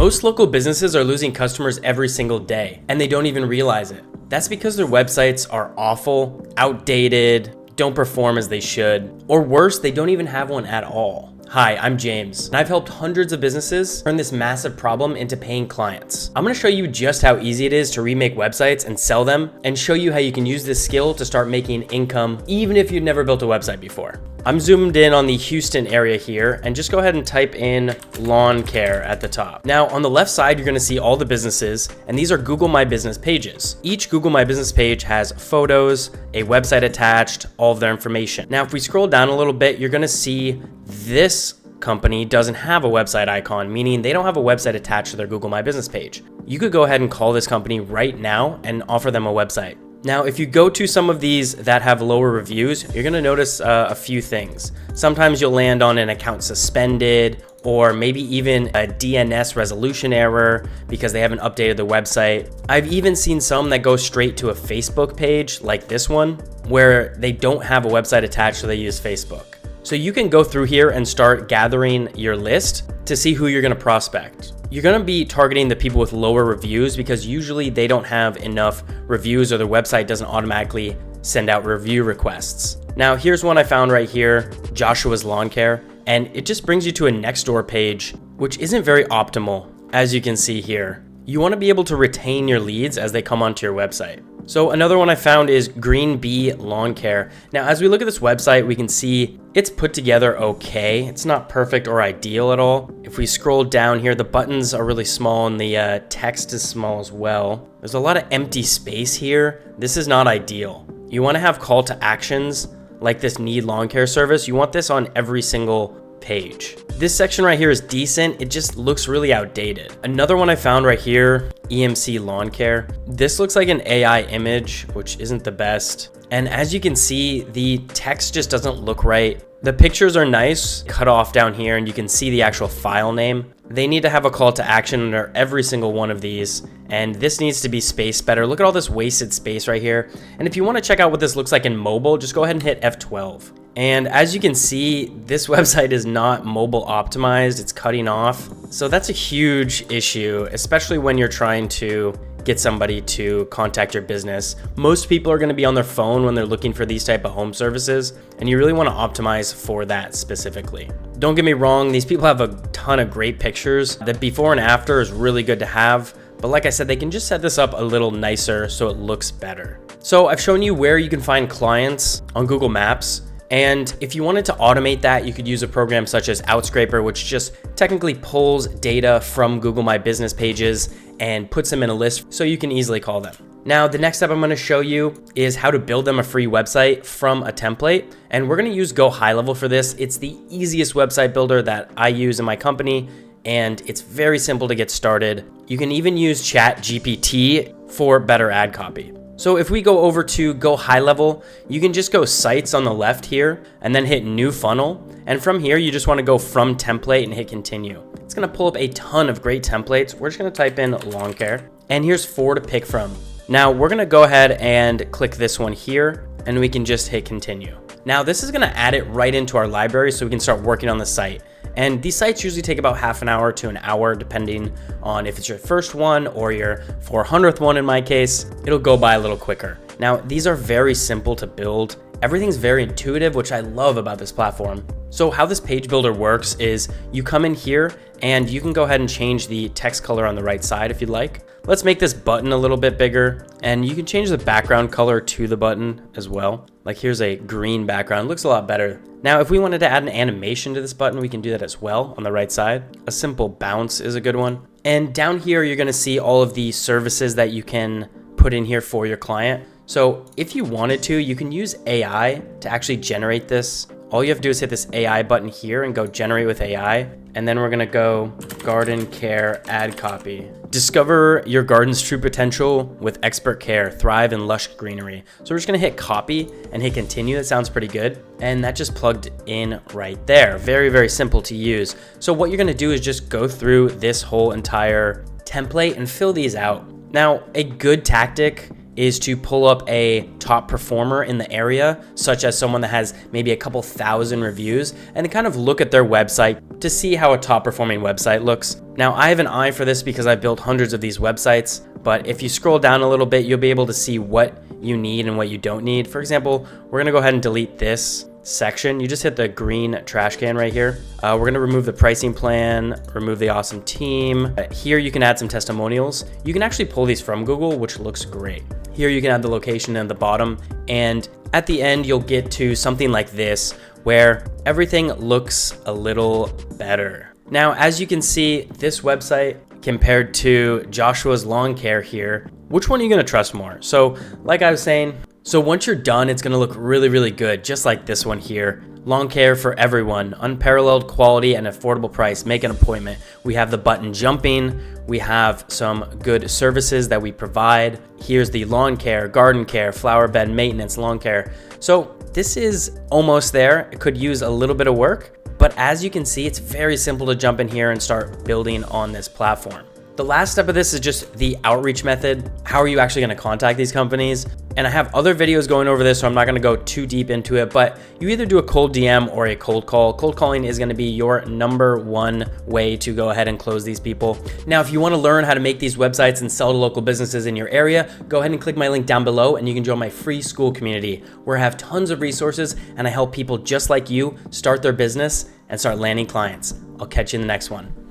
Most local businesses are losing customers every single day, and they don't even realize it. That's because their websites are awful, outdated, don't perform as they should, or worse, they don't even have one at all. Hi, I'm James, and I've helped hundreds of businesses turn this massive problem into paying clients. I'm gonna show you just how easy it is to remake websites and sell them, and show you how you can use this skill to start making income even if you've never built a website before. I'm zoomed in on the Houston area here, and just go ahead and type in lawn care at the top. Now, on the left side, you're gonna see all the businesses, and these are Google My Business pages. Each Google My Business page has photos, a website attached, all of their information. Now, if we scroll down a little bit, you're gonna see this company doesn't have a website icon, meaning they don't have a website attached to their Google My Business page. You could go ahead and call this company right now and offer them a website. Now, if you go to some of these that have lower reviews, you're gonna notice a few things. Sometimes you'll land on an account suspended, or maybe even a DNS resolution error because they haven't updated the website. I've even seen some that go straight to a Facebook page like this one, where they don't have a website attached, so they use Facebook. So you can go through here and start gathering your list to see who you're gonna prospect. You're gonna be targeting the people with lower reviews because usually they don't have enough reviews, or their website doesn't automatically send out review requests. Now, here's one I found right here, Joshua's Lawn Care, and it just brings you to a Nextdoor page, which isn't very optimal, as you can see here. You wanna be able to retain your leads as they come onto your website. So another one I found is Green Bee Lawn Care. Now, as we look at this website, we can see it's put together okay. It's not perfect or ideal at all. If we scroll down here, the buttons are really small and the text is small as well. There's a lot of empty space here. This is not ideal. You wanna have call to actions like this Need Lawn Care service. You want this on every single page. This section right here is decent. It just looks really outdated. Another one I found right here, EMC Lawn Care. This looks like an AI image, which isn't the best. And as you can see, the text just doesn't look right. The pictures are nice, cut off down here, and you can see the actual file name. They need to have a call to action under every single one of these, and this needs to be spaced better. Look at all this wasted space right here. And if you want to check out what this looks like in mobile, just go ahead and hit F12. And as you can see, this website is not mobile optimized, it's cutting off. So that's a huge issue, especially when you're trying to get somebody to contact your business. Most people are gonna be on their phone when they're looking for these type of home services, and you really wanna optimize for that specifically. Don't get me wrong, these people have a ton of great pictures. The before and after is really good to have, but like I said, they can just set this up a little nicer so it looks better. So I've shown you where you can find clients on Google Maps. And if you wanted to automate that, you could use a program such as Outscraper, which just technically pulls data from Google My Business pages and puts them in a list so you can easily call them. Now, the next step I'm gonna show you is how to build them a free website from a template. And we're gonna use GoHighLevel for this. It's the easiest website builder that I use in my company, and it's very simple to get started. You can even use ChatGPT for better ad copy. So if we go over to GoHighLevel, you can just go sites on the left here and then hit new funnel. And from here, you just want to go from template and hit continue. It's going to pull up a ton of great templates. We're just going to type in lawn care, and here's 4 to pick from. Now we're going to go ahead and click this one here, and we can just hit continue. Now this is going to add it right into our library so we can start working on the site. And these sites usually take about half an hour to an hour, depending on if it's your first one or your 400th one. In my case, it'll go by a little quicker. Now, these are very simple to build. Everything's very intuitive, which I love about this platform. So how this page builder works is you come in here and you can go ahead and change the text color on the right side if you'd like. Let's make this button a little bit bigger, and you can change the background color to the button as well. Like here's a green background, looks a lot better. Now, if we wanted to add an animation to this button, we can do that as well on the right side. A simple bounce is a good one. And down here, you're gonna see all of the services that you can put in here for your client. So if you wanted to, you can use AI to actually generate this. All you have to do is hit this AI button here and go generate with AI. And then we're gonna go garden care ad copy. Discover your garden's true potential with expert care, thrive in lush greenery. So we're just gonna hit copy and hit continue. That sounds pretty good. And that just plugged in right there. Very, very simple to use. So what you're gonna do is just go through this whole entire template and fill these out. Now, a good tactic is to pull up a top performer in the area, such as someone that has maybe a couple thousand reviews, and kind of look at their website to see how a top performing website looks. Now, I have an eye for this because I've built hundreds of these websites, but if you scroll down a little bit, you'll be able to see what you need and what you don't need. For example, we're gonna go ahead and delete this section. You just hit the green trash can right here. We're gonna remove the pricing plan, remove the awesome team. Here you can add some testimonials. You can actually pull these from Google, which looks great. Here you can add the location at the bottom, and at the end you'll get to something like this where everything looks a little better. Now, as you can see, this website compared to Joshua's lawn care here, which one are you gonna trust more? So like I was saying, so once you're done, it's gonna look really, really good, just like this one here. Lawn care for everyone, unparalleled quality and affordable price, make an appointment. We have the button jumping, we have some good services that we provide. Here's the lawn care, garden care, flower bed maintenance, lawn care. So this is almost there. It could use a little bit of work, but as you can see, it's very simple to jump in here and start building on this platform. The last step of this is just the outreach method. How are you actually gonna contact these companies? And I have other videos going over this, so I'm not gonna go too deep into it, but you either do a cold DM or a cold call. Cold calling is gonna be your #1 way to go ahead and close these people. Now, if you wanna learn how to make these websites and sell to local businesses in your area, go ahead and click my link down below and you can join my free school community where I have tons of resources and I help people just like you start their business and start landing clients. I'll catch you in the next one.